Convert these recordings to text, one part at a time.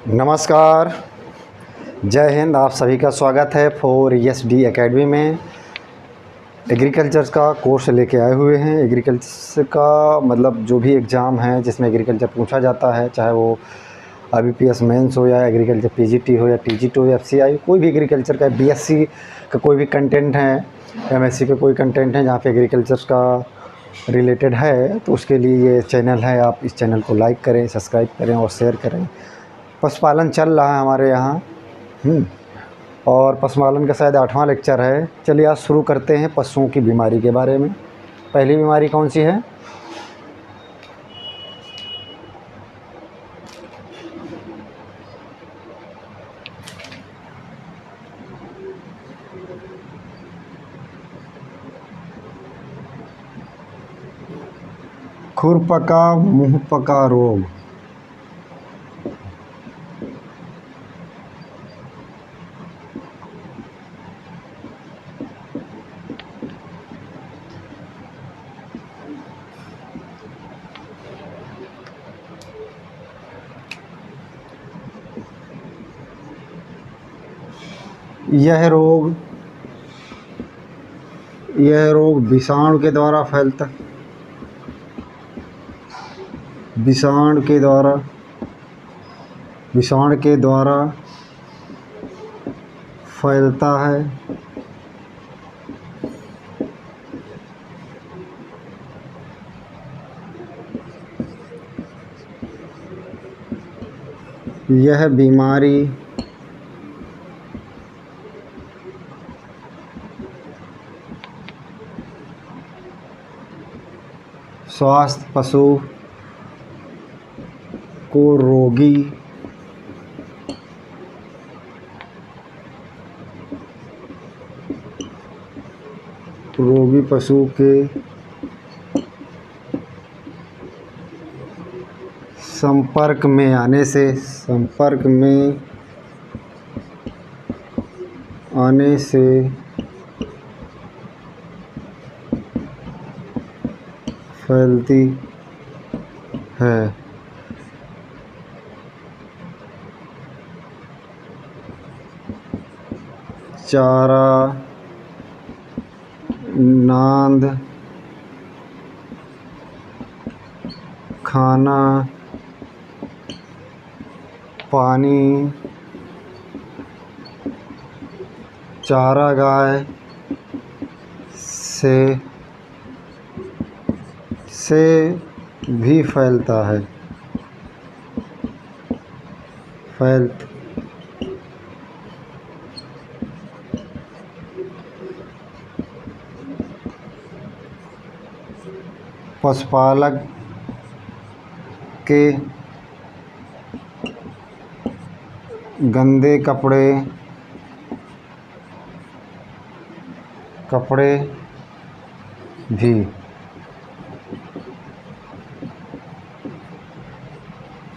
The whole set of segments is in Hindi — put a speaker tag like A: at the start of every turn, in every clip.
A: नमस्कार, जय हिंद। आप सभी का स्वागत है फॉर ESD एकेडमी में। एग्रीकल्चर का कोर्स लेके आए हुए हैं। एग्रीकल्चर का मतलब जो भी एग्ज़ाम है जिसमें एग्रीकल्चर पूछा जाता है, चाहे वो IBPS मेंस हो या एग्रीकल्चर PGT हो या TGT हो या FCI, कोई भी एग्रीकल्चर का BSc का कोई भी कंटेंट है, MSc का कोई कंटेंट है जहाँ पे एग्रीकल्चर का रिलेटेड है, तो उसके लिए ये चैनल है। आप इस चैनल को लाइक करें, सब्सक्राइब करें और शेयर करें। पशुपालन चल रहा है हमारे यहाँ और पशुपालन का शायद 8वां लेक्चर है। चलिए आज शुरू करते हैं पशुओं की बीमारी के बारे में। पहली बीमारी कौन सी है? खुरपका मुंहपका रोग। यह रोग विषाणु के द्वारा फैलता विषाणु के द्वारा फैलता है। यह बीमारी स्वस्थ पशु को रोगी पशु के संपर्क में आने से फैलती है। चारा, नांद, खाना, पानी, चारागाह से भी फैलता है। पशुपालक के गंदे कपड़े भी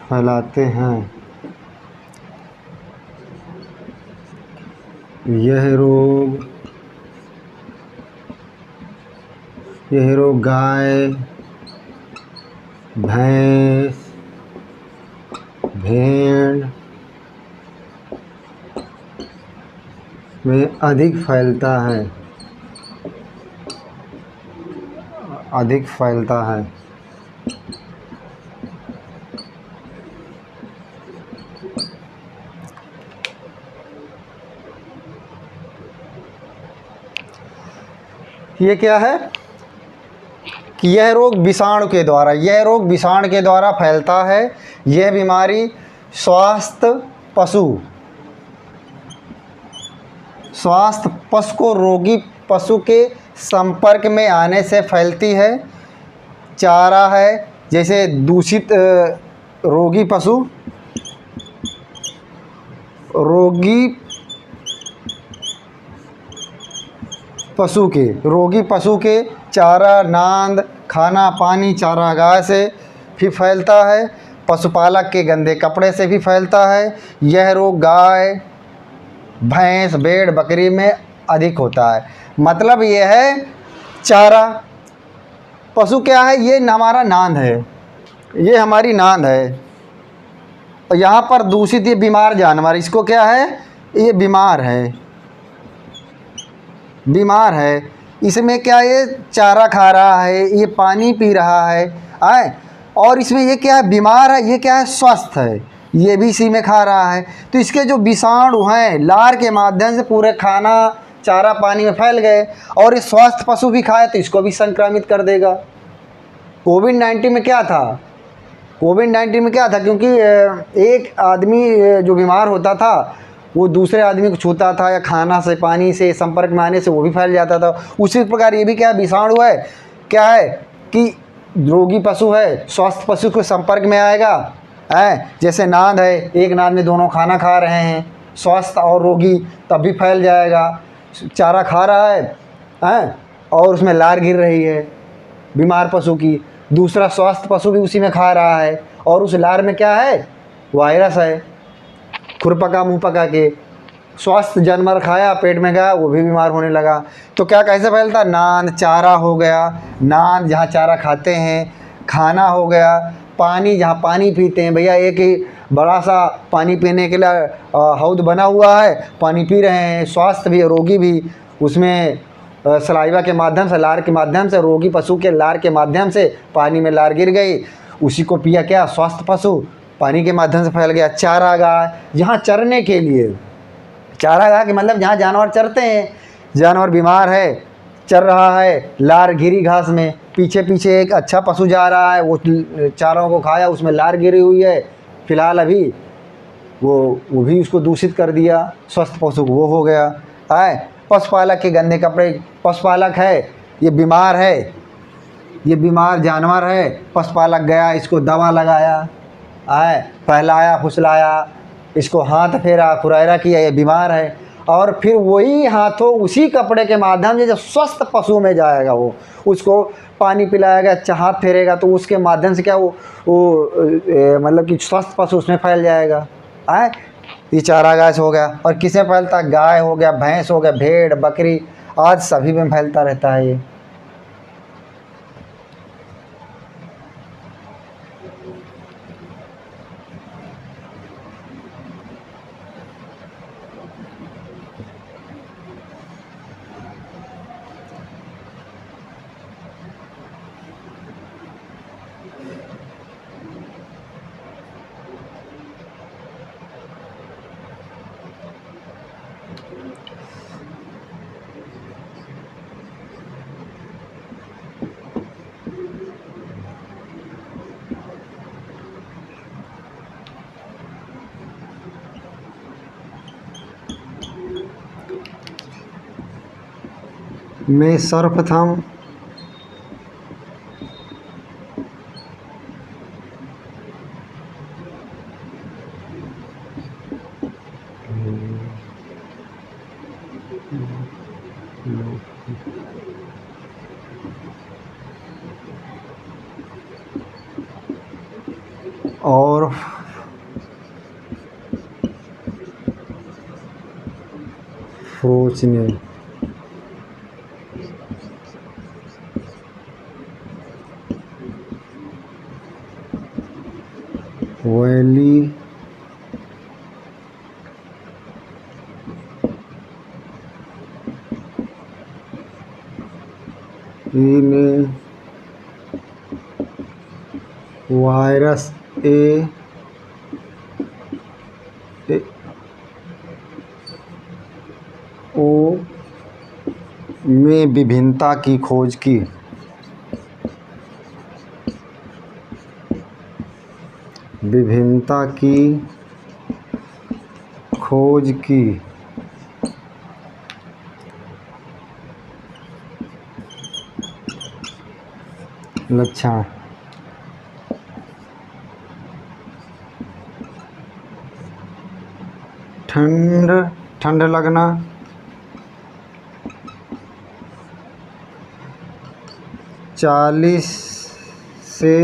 A: फैलाते हैं। यह रोग गाय, भैंस, भेड़ में अधिक फैलता है। ये क्या है कि यह रोग विषाणु के द्वारा फैलता है। यह बीमारी स्वस्थ पशु को रोगी पशु के संपर्क में आने से फैलती है। चारा है, जैसे दूषित रोगी पशु के चारा, नांद, खाना, पानी, चारागाह से भी फैलता है। पशुपालक के गंदे कपड़े से भी फैलता है। यह रोग गाय, भैंस, भेड़, बकरी में अधिक होता है। मतलब यह है चारा पशु क्या है, ये हमारा नांद है, ये हमारी नांद है। और यहाँ पर दूषित ये बीमार जानवर, इसको क्या है, ये बीमार है, बीमार है। इसमें क्या, ये चारा खा रहा है, ये पानी पी रहा है, आए, और इसमें ये क्या है, बीमार है, ये क्या है, स्वस्थ है, ये भी इसी में खा रहा है। तो इसके जो विषाणु हैं लार के माध्यम से पूरे खाना चारा पानी में फैल गए, और ये स्वस्थ पशु भी खाए तो इसको भी संक्रमित कर देगा। कोविड-19 में क्या था, कोविड-19 में क्या था, क्योंकि एक आदमी जो बीमार होता था वो दूसरे आदमी को छूता था, या खाना से पानी से संपर्क में आने से वो भी फैल जाता था। उसी प्रकार ये भी क्या विषाणु है, क्या है कि रोगी पशु है स्वस्थ पशु के संपर्क में आएगा, है जैसे नाद है, एक नाद में दोनों खाना खा रहे हैं, स्वस्थ और रोगी, तब भी फैल जाएगा। चारा खा रहा है और उसमें लार गिर रही है बीमार पशु की, दूसरा स्वस्थ पशु भी उसी में खा रहा है, और उस लार में क्या है, वायरस है, खुरपका मुँह पका के स्वस्थ जानवर खाया, पेट में गया, वो भी बीमार होने लगा। तो क्या कैसे फैलता, नाद चारा हो गया, नाद जहाँ चारा खाते हैं, खाना हो गया, पानी जहाँ पानी पीते हैं, भैया एक ही बड़ा सा पानी पीने के लिए हौद बना हुआ है, पानी पी रहे हैं, स्वास्थ्य भी रोगी भी उसमें सलाइवा के माध्यम से, लार के माध्यम से, रोगी पशु के लार के माध्यम से पानी में लार गिर गई, उसी को पिया क्या, स्वस्थ पशु पानी के माध्यम से फैल गया। चारागाह, जहाँ चरने के लिए, चारागाह के मतलब जहाँ जानवर चरते हैं, जानवर बीमार है, चर रहा है लार गिरी घास में, पीछे पीछे एक अच्छा पशु जा रहा है, वो चारों को खाया, उसमें लार गिरी हुई है, फिलहाल अभी वो भी उसको दूषित कर दिया, स्वस्थ पशु को वो हो गया है। पशुपालक के गंदे कपड़े, पशुपालक है ये बीमार है, ये बीमार जानवर है, पशुपालक गया, इसको दवा लगाया, है पहलाया फुसलाया, इसको हाथ फेरा खुरैरा किया, ये बीमार है, और फिर वही हाथों उसी कपड़े के माध्यम से जब स्वस्थ पशु में जाएगा, वो उसको पानी पिलाएगा, हाथ फेरेगा, तो उसके माध्यम से क्या वो मतलब कि स्वस्थ पशु उसमें फैल जाएगा। है ये चारागाह से हो गया। और किसमें फैलता, गाय हो गया, भैंस हो गया, भेड़ बकरी, आज सभी में फैलता रहता है ये। मैं सर्वप्रथम और सोचने वैली ने वायरस ए ओ में विभिन्नता की खोज की। विभिन्नता की खोज की। लक्षण ठंड लगना, चालीस से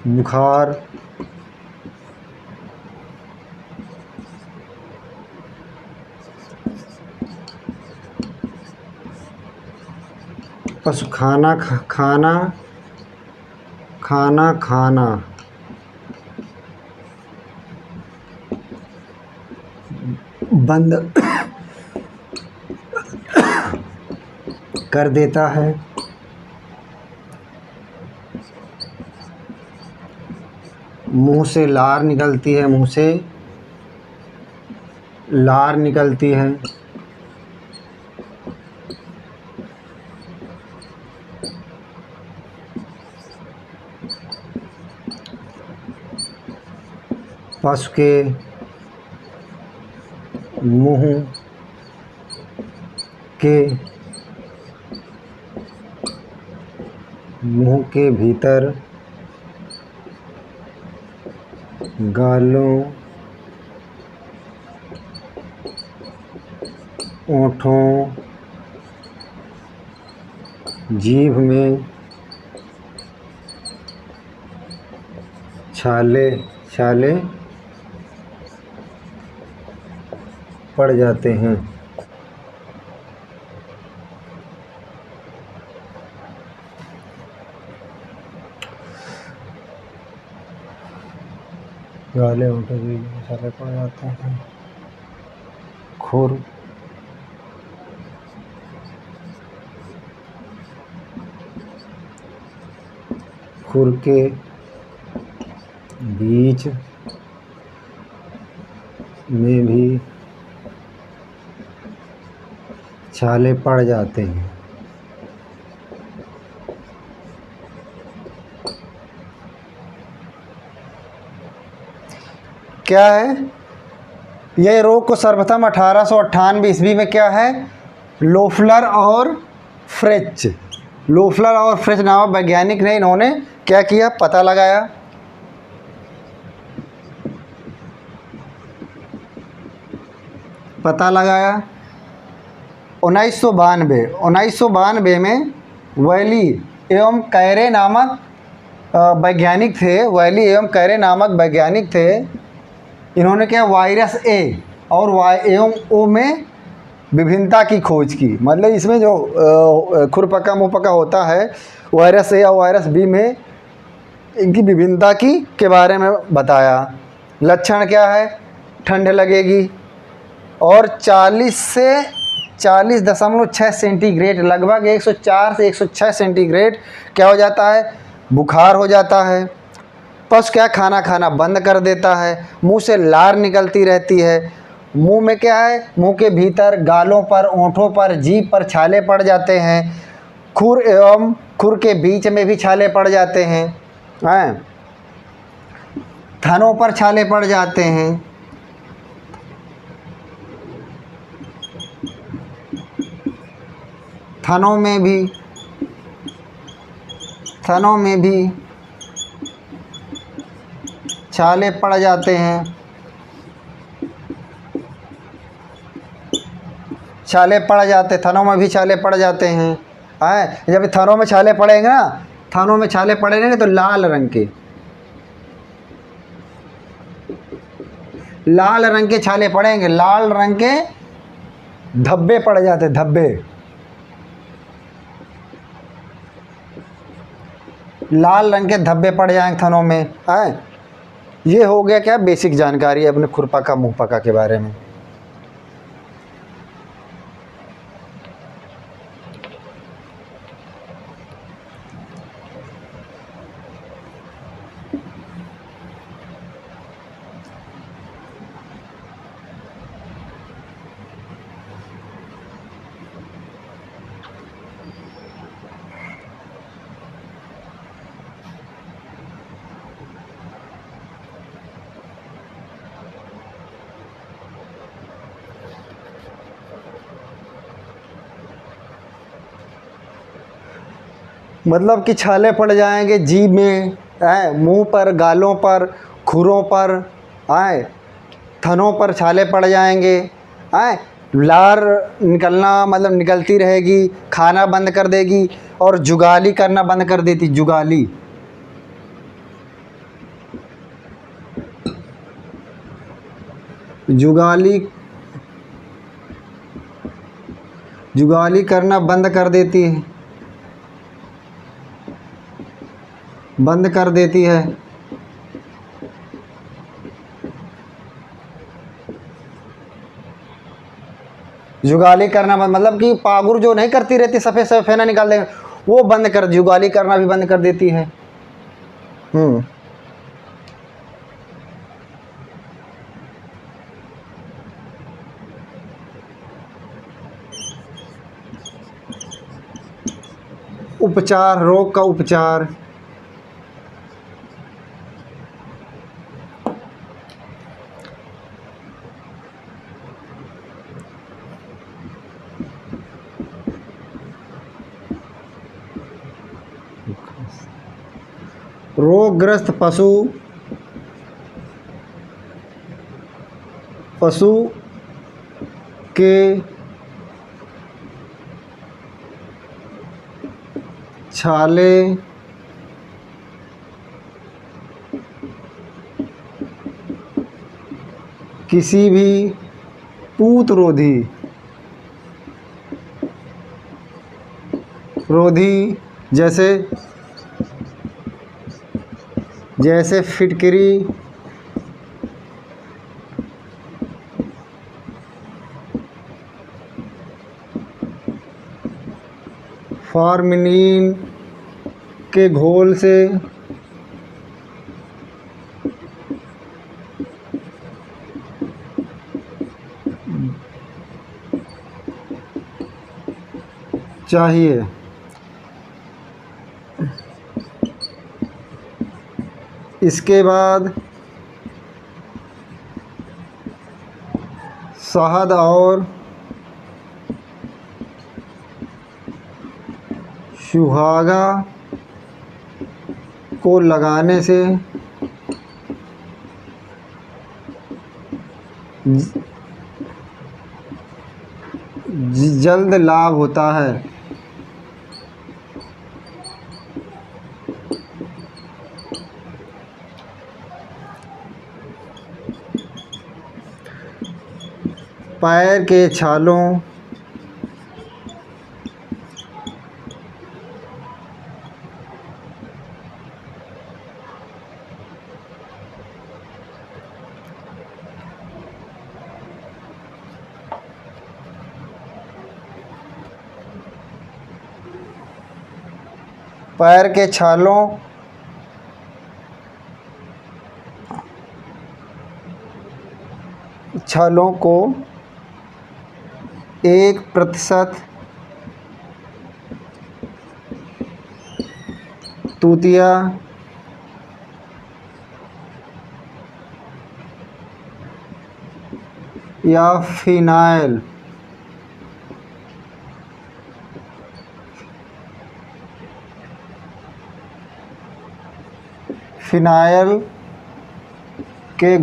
A: बुखार, पशु खाना खाना खाना बंद कर देता है। मुंह से लार निकलती है, मुंह से लार निकलती है। पशु के मुंह के भीतर गालों, ओंठों, जीभ में छाले छाले पड़ जाते हैं। गाले, ओंठों, जीभ में छाले पड़ जाते हैं। खुर खुर के बीच में भी छाले पड़ जाते हैं। क्या है यह रोग? को सर्वप्रथम 1898 ईस्वी में क्या है, लोफलर और फ्रेच, लोफलर और फ्रेच नामक वैज्ञानिक ने इन्होंने क्या किया, पता लगाया। पता लगाया 1992 में वैली एवं कैरे नामक वैज्ञानिक थे, वैली एवं कैरे नामक वैज्ञानिक थे। इन्होंने क्या वायरस ए और वाई एवं ओ में विभिन्नता की खोज की। मतलब इसमें जो खुरपका मुंहपका होता है, वायरस ए और वायरस बी में इनकी विभिन्नता के बारे में बताया। लक्षण क्या है, ठंड लगेगी और 40 से 40.6 सेंटीग्रेड, लगभग 104 से 106 सेंटीग्रेड क्या हो जाता है, बुखार हो जाता है। पशु क्या, खाना खाना बंद कर देता है। मुंह से लार निकलती रहती है। मुंह में क्या है, मुंह के भीतर गालों पर, ओंठों पर, जीभ पर छाले पड़ जाते हैं। खुर एवं खुर के बीच में भी छाले पड़ जाते हैं। थनों पर छाले पड़ जाते हैं। थनों में भी छाले पड़ जाते हैं। छाले पड़ जाते, थनों में भी छाले पड़ जाते हैं। जब थनों में छाले पड़ेंगे ना, थनों में छाले पड़ेंगे तो लाल रंग के छाले पड़ेंगे। लाल रंग के धब्बे पड़ जाते, धब्बे, लाल रंग के धब्बे पड़ जाएंगे थनों में। ये हो गया क्या, बेसिक जानकारी अपने खुरपका मुंहपका के बारे में। मतलब कि छाले पड़ जाएंगे जीभ में, मुंह पर, गालों पर, खुरों पर, थनों पर छाले पड़ जाएंगे। लार निकलना मतलब निकलती रहेगी, खाना बंद कर देगी और जुगाली करना बंद कर देती। जुगाली, जुगाली करना बंद कर देती है। बंद कर देती है। जुगाली करना मतलब कि पागुर जो नहीं करती रहती, सफ़ेद सफ़ेद फेना निकाल देंगे, वो बंद कर, जुगाली करना भी बंद कर देती है। उपचार, रोग का उपचार। रोगग्रस्त पशु के छाले किसी भी पूत रोधी जैसे फिटकरी, फॉर्मिलिन के घोल से चाहिए। इसके बाद शहद और सुहागा को लगाने से जल्द लाभ होता है। पैर के छालों पैर के छालों को 1% तूतिया या फिनाइल के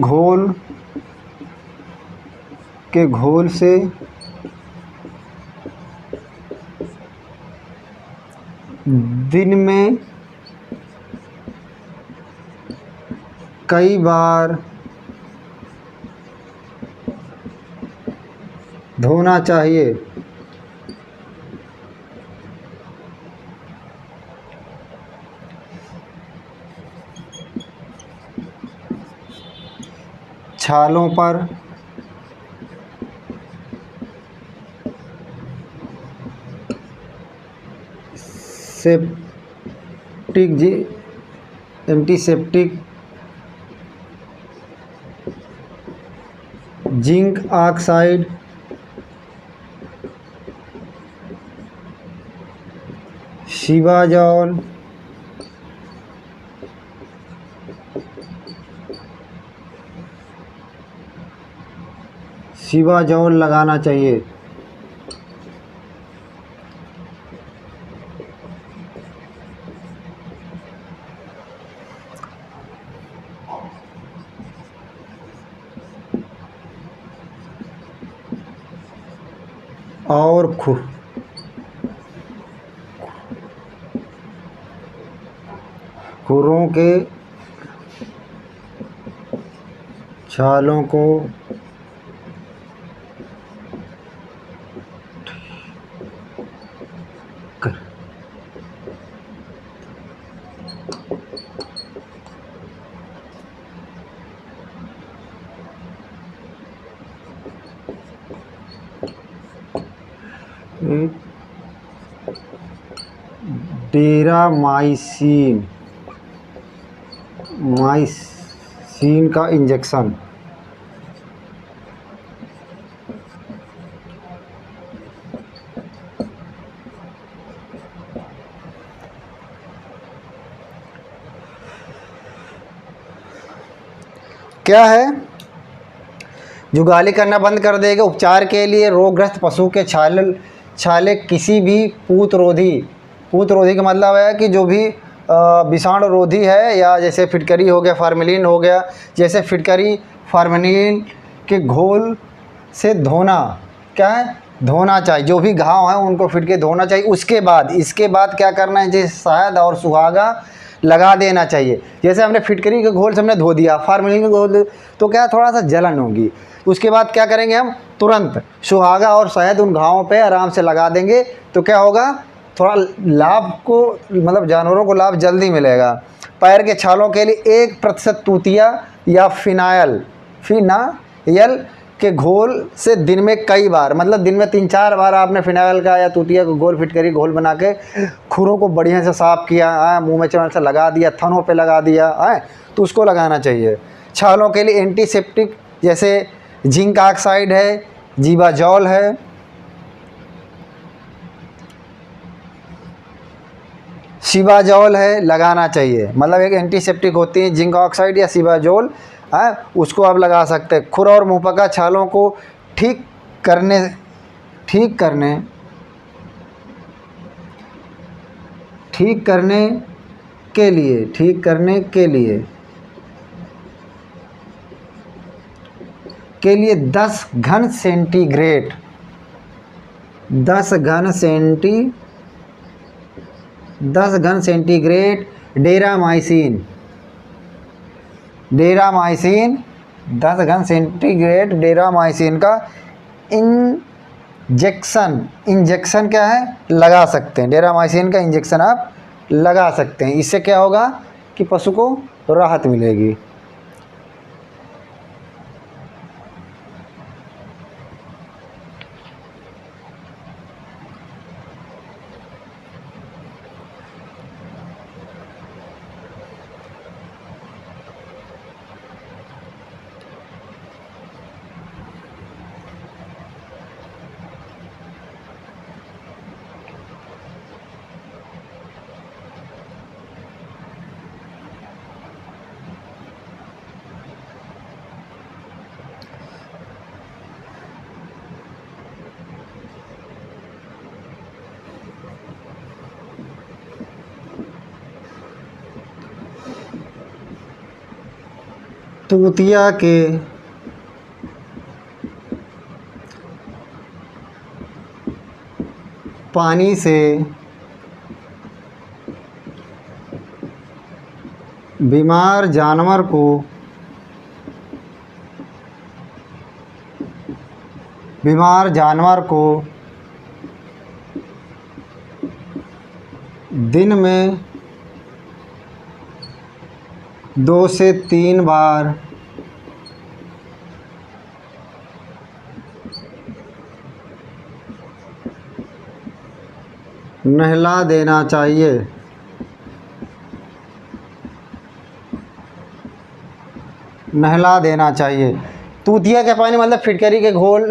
A: घोल से दिन में कई बार धोना चाहिए। छालों पर एंटीसेप्टिक जिंक ऑक्साइड शिवाजौल लगाना चाहिए। और खुरों के छालों को टेरामाइसिन माइसिन का इंजेक्शन। क्या है? जुगाली करना बंद कर देगा। उपचार के लिए रोगग्रस्त पशु के छाले किसी भी पूत रोधी का मतलब है कि जो भी विषाणु रोधी है, या जैसे फिटकरी हो गया, फार्मेलिन हो गया, जैसे फिटकरी फार्मेलिन के घोल से धोना, क्या है, धोना चाहिए। जो भी घाव हैं उनको फिटके धोना चाहिए। इसके बाद क्या करना है, जैसे शहद और सुहागा लगा देना चाहिए। जैसे हमने फिटकरी के घोल से हमने धो दिया, फार्मेलिन के घोल, तो क्या थोड़ा सा जलन होगी। उसके बाद क्या करेंगे, हम तुरंत सुहागा और शहद उन घावों पे आराम से लगा देंगे, तो क्या होगा, थोड़ा लाभ को, मतलब जानवरों को लाभ जल्दी मिलेगा। पैर के छालों के लिए 1% तूतिया या फिनाइल के घोल से दिन में कई बार, मतलब दिन में 3-4 बार आपने फिनाइल का या तूतिया का घोल, फिटकरी घोल बना के खुरों को बढ़िया से साफ़ किया, मुंह में चमन से लगा दिया, थनों पे लगा दिया है, तो उसको लगाना चाहिए। छालों के लिए एंटीसेप्टिक जैसे जिंक ऑक्साइड है, जीवाजॉल है, सिबाजॉल है, लगाना चाहिए। मतलब एक एंटीसेप्टिक होती है जिंक ऑक्साइड या सिबाजॉल है, उसको आप लगा सकते हैं। खुर और मुंहपका छालों को ठीक करने के लिए 10 घन सेंटीग्रेड डेरामाइसिन 10 घन सेंटीग्रेड डेरामाइसिन का इंजेक्शन क्या है, लगा सकते हैं। डेरामाइसिन का इंजेक्शन आप लगा सकते हैं। इससे क्या होगा कि पशु को राहत मिलेगी। तूतिया के पानी से बीमार जानवर को दिन में 2 से 3 बार नहला देना चाहिए। तूतिया के पानी मतलब फिटकरी के घोल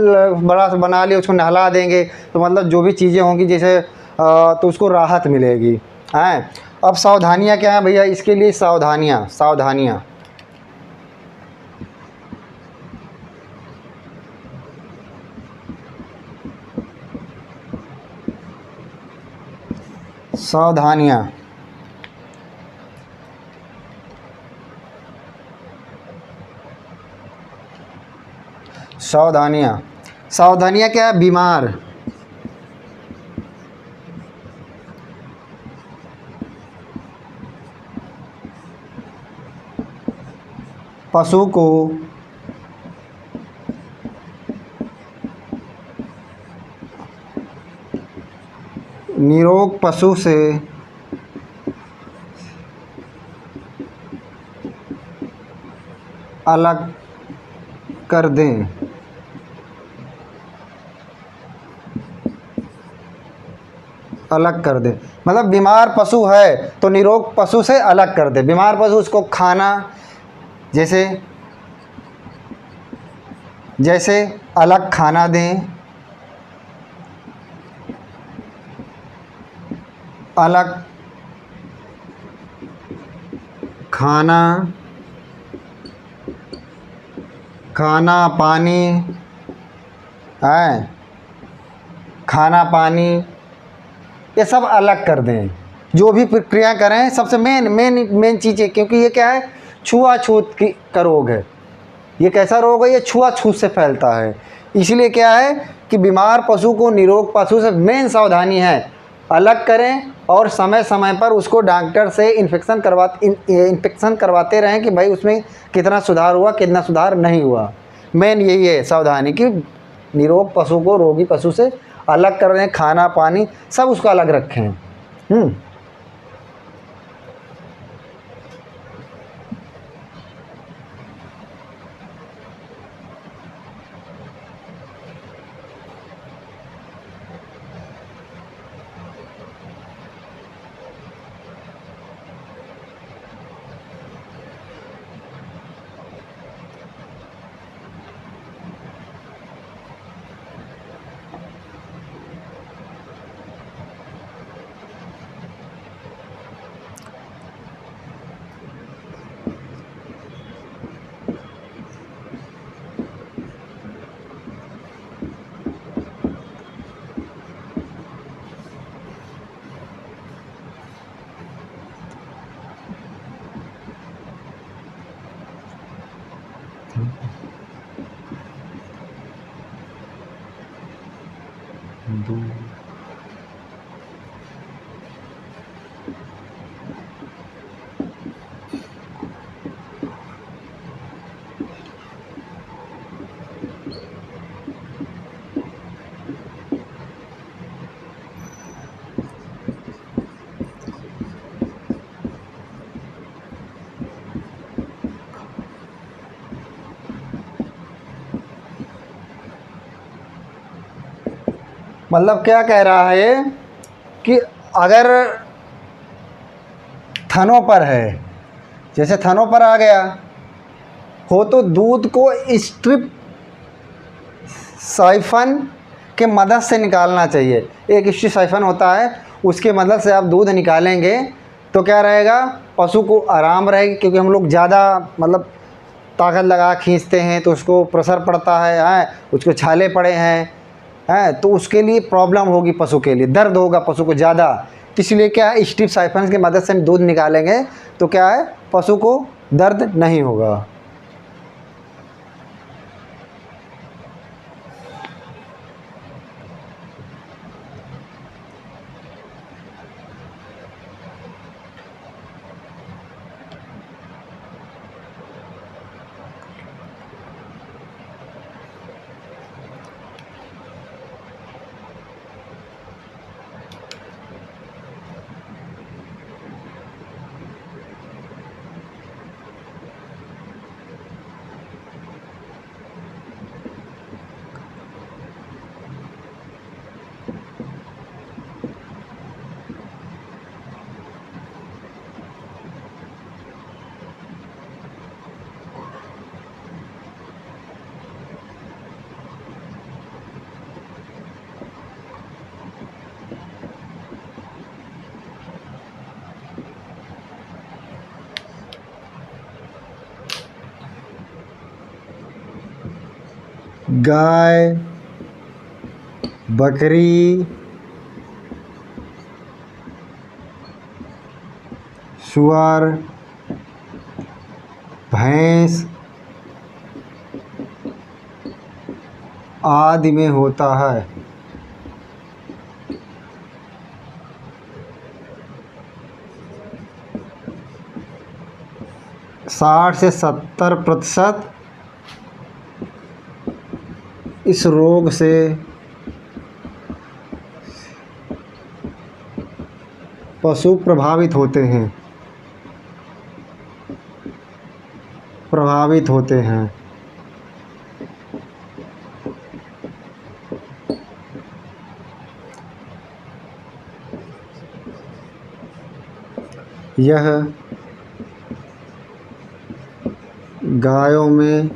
A: बड़ा सा बना लिया, उसको नहला देंगे, तो मतलब जो भी चीज़ें होंगी जैसे तो उसको राहत मिलेगी हैं। अब सावधानियाँ क्या हैं भैया, इसके लिए सावधानियाँ सावधानियाँ क्या है, बीमार पशु को निरोग पशु से अलग कर दें। अलग कर दे, मतलब बीमार पशु है तो निरोग पशु से अलग कर दे। बीमार पशु उसको खाना जैसे जैसे अलग खाना दें, अलग खाना, खाना पानी है, खाना पानी ये सब अलग कर दें। जो भी प्रक्रिया करें सबसे मेन चीज़ें, क्योंकि ये क्या है, छुआछूत का रोग है। ये कैसा रोग है, ये छुआछूत से फैलता है। इसलिए क्या है कि बीमार पशु को निरोग पशु से मेन सावधानी है अलग करें, और समय समय पर उसको डॉक्टर से इन्फेक्शन करवाते रहें कि भाई उसमें कितना सुधार हुआ, कितना सुधार नहीं हुआ। मेन यही है सावधानी कि निरोग पशु को रोगी पशु से अलग कर दें, खाना पानी सब उसको अलग रखें। मतलब क्या कह रहा है कि अगर थनों पर है, जैसे थनों पर आ गया हो तो दूध को स्ट्रिप साइफन के मदद से निकालना चाहिए। एक स्ट्रिप साइफन होता है, उसके मदद से आप दूध निकालेंगे तो क्या रहेगा, पशु को आराम रहेगी। क्योंकि हम लोग ज़्यादा मतलब ताकत लगा खींचते हैं तो उसको प्रेशर पड़ता है, उसको छाले पड़े हैं तो उसके लिए प्रॉब्लम होगी, पशु के लिए दर्द होगा पशु को ज़्यादा। इसलिए क्या है, स्ट्रिप साइफन की मदद से हम दूध निकालेंगे तो क्या है, पशु को दर्द नहीं होगा। गाय, बकरी, सुअर, भैंस आदि में होता है। 60 से 70% इस रोग से पशु प्रभावित होते हैं। यह गायों में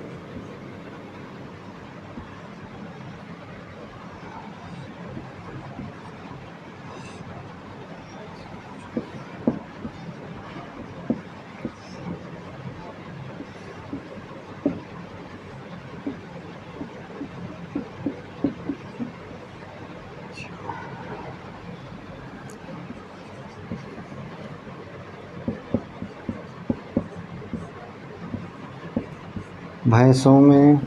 A: भैंसों में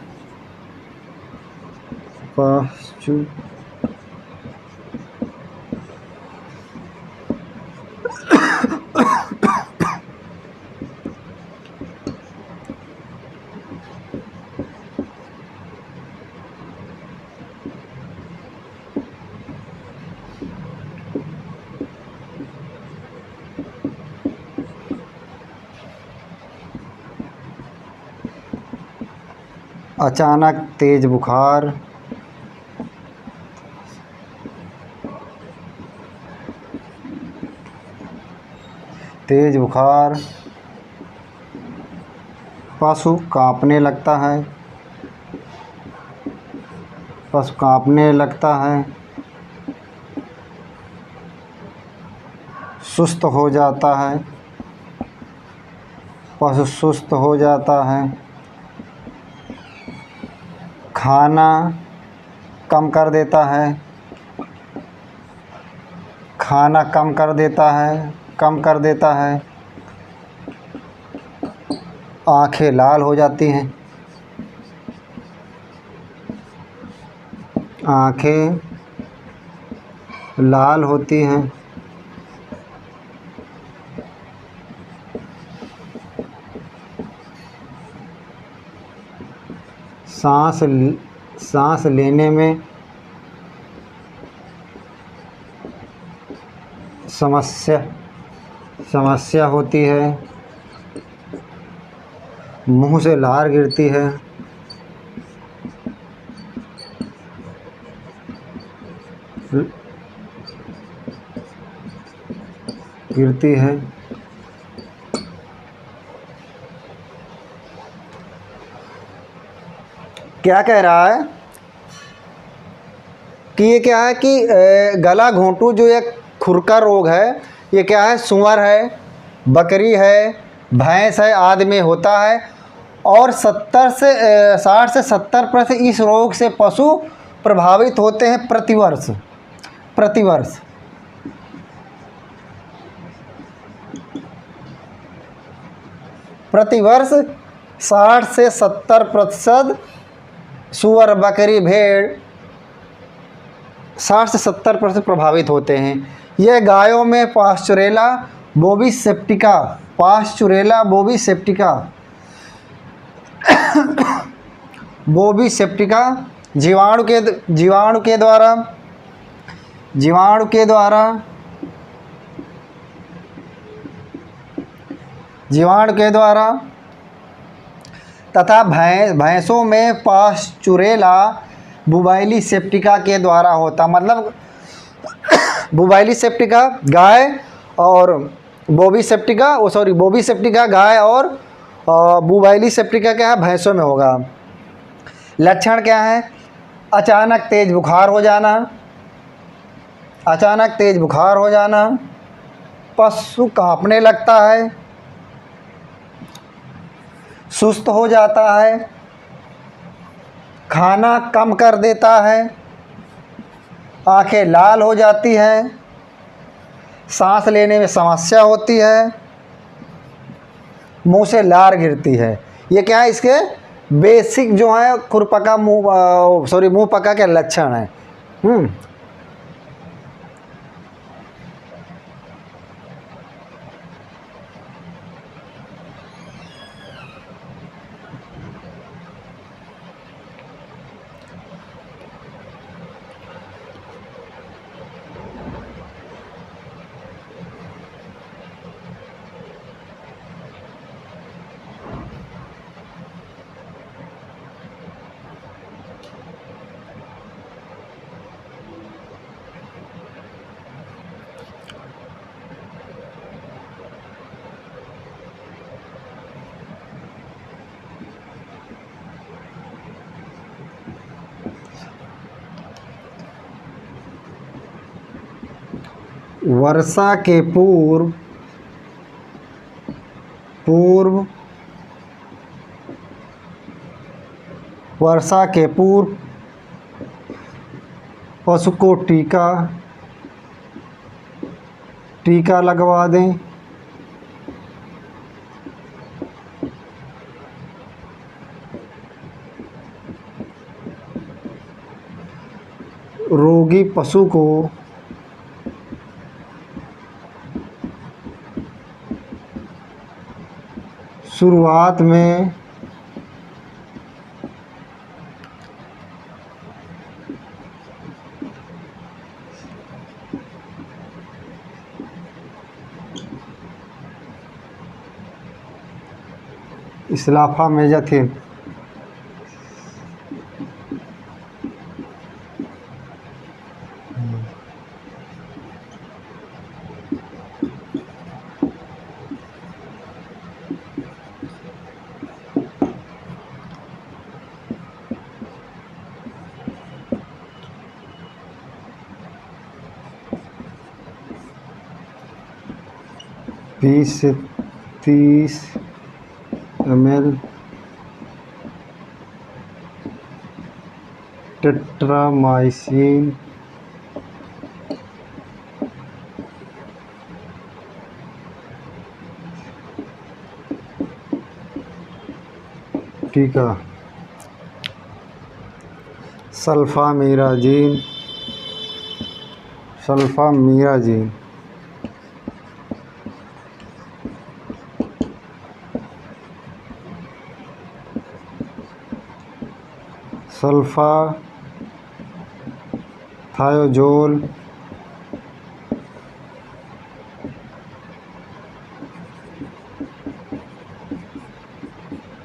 A: पास्चु अचानक तेज बुखार, तेज बुखार, पशु कांपने लगता है, पशु कांपने लगता है, सुस्त हो जाता है, पशु सुस्त हो जाता है, खाना कम कर देता है, खाना कम कर देता है, कम कर देता है, आंखें लाल हो जाती हैं, आंखें लाल होती हैं, सांस लेने में समस्या होती है, मुंह से लार गिरती है, गिरती है। क्या कह रहा है कि ये क्या है कि गला घोंटू जो एक खुरका रोग है, ये क्या है, सूअर है, बकरी है, भैंस है आदि में होता है और 60 से 70% इस रोग से पशु प्रभावित होते हैं प्रतिवर्ष। प्रतिवर्ष प्रतिवर्ष 60 से 70% सूअर, बकरी, भेड़ 60 से 70% प्रभावित होते हैं। यह गायों में पास्चुरेला बोविसेप्टिका, पास्चुरेला बोविसेप्टिका, बोविसेप्टिका जीवाणु के द्वारा तथा भैंसों में पास्चुरेला बुबाइलीसेप्टिका के द्वारा होता। मतलब बुबाइलीसेप्टिका गाय और बोविसेप्टिका गाय और बुबाइलीसेप्टिका क्या है, भैंसों में होगा। लक्षण क्या है? अचानक तेज बुखार हो जाना, अचानक तेज बुखार हो जाना, पशु कांपने लगता है, सुस्त हो जाता है, खाना कम कर देता है, आंखें लाल हो जाती हैं, सांस लेने में समस्या होती है, मुंह से लार गिरती है। ये क्या है, इसके बेसिक जो है खुरपका मुंह पका के लक्षण है। वर्षा के पूर्व वर्षा के पूर्व पशु को टीका लगवा दें। रोगी पशु को शुरुआत में स्लाफामेज़ाथिन बीस से 30 ml टेट्रामाइसिन टीका। सल्फामिराजीन सल्फाथायोजोल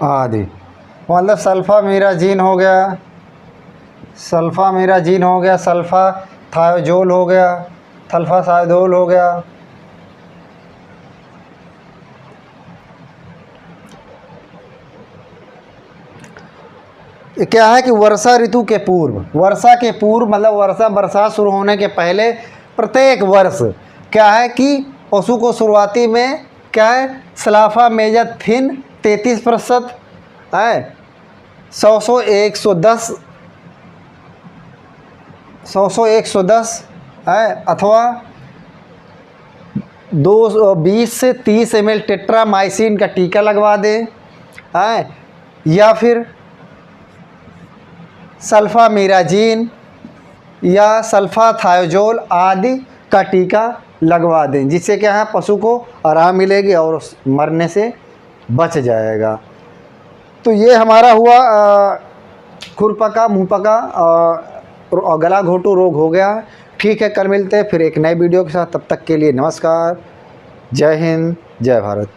A: आदि। मतलब सल्फामिराजीन हो गया, सल्फाथायोजोल हो गया, सल्फाथायोजोल हो गया। क्या है कि वर्षा ऋतु के पूर्व, मतलब बरसात शुरू होने के पहले प्रत्येक वर्ष क्या है कि पशु को शुरुआती में क्या है स्लाफामेज़ाथिन 33% है, 100-110 है, अथवा 20 से 30 ml टेट्रामाइसिन का टीका लगवा दें है, या फिर सल्फामिराजीन या सल्फाथायोजोल आदि का टीका लगवा दें, जिससे क्या है पशु को आराम मिलेगी और मरने से बच जाएगा। तो ये हमारा हुआ खुरपका, मुंहपका और गला घोटू रोग हो गया। ठीक है, कल मिलते हैं फिर एक नए वीडियो के साथ। तब तक के लिए नमस्कार, जय हिंद, जय भारत।